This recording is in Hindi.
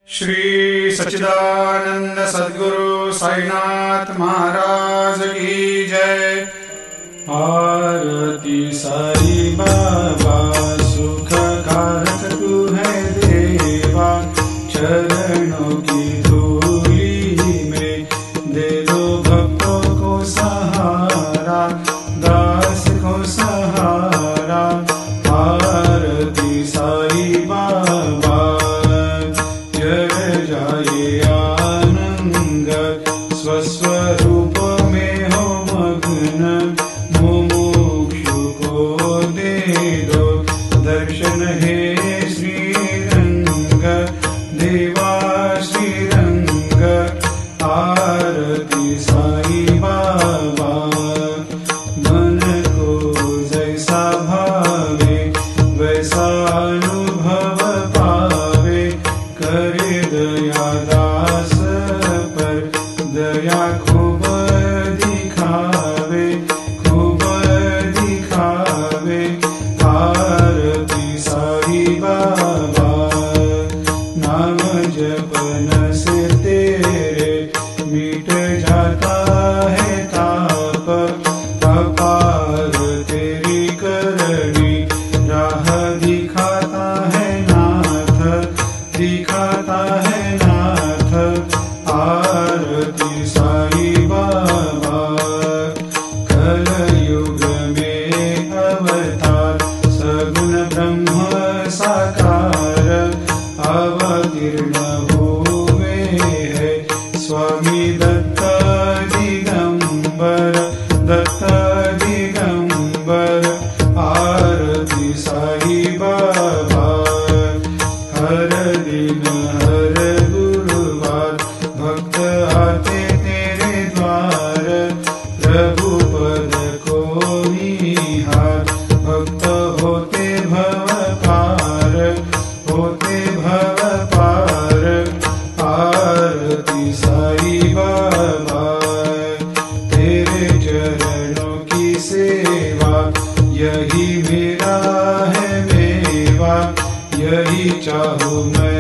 श्री सच्चिदानंद सद्गुरु साईनाथ महाराज की जय। आरती साई बाबा सुख कारक तू है देवा, चरणों की धूली में दे दो भक्तों को सहारा, दास को सहारा। आरती साई बाबा जय जाए आनंद, स्वस्वरूप में हो मग्न, मुमुक्षु को दे दो दर्शन हे श्रीरंग, देवा श्रीरंग। आरती साई बाबा मन को जैसा भावे वैसा अनुभव पावे, करे दया दास पर दया खूब दिखावे, खूब दिखावे। आरती साई बाबा नाम जपन से तेरे मिट जाता है ताप, अपार तेरी करनी राह दिखाता है नाथ, दिखाता है नाथ। आरती साई बाबा कलयुग में अवतार, सगुण ब्रह्म साकार अवतीर्ण हुए है स्वामी दत्त दिगंबर, दत्त दिगंबर। आरती साई बाबा हर दिन हर गुरुवार भक्त आते तेरे द्वार, प्रभु पद को निहार, भक्त होते भव पार, होते भव पार। आरती साई बाबा तेरे चरणों की सेवा, यही मेरा है मेवा, यही चाहूँ मैं।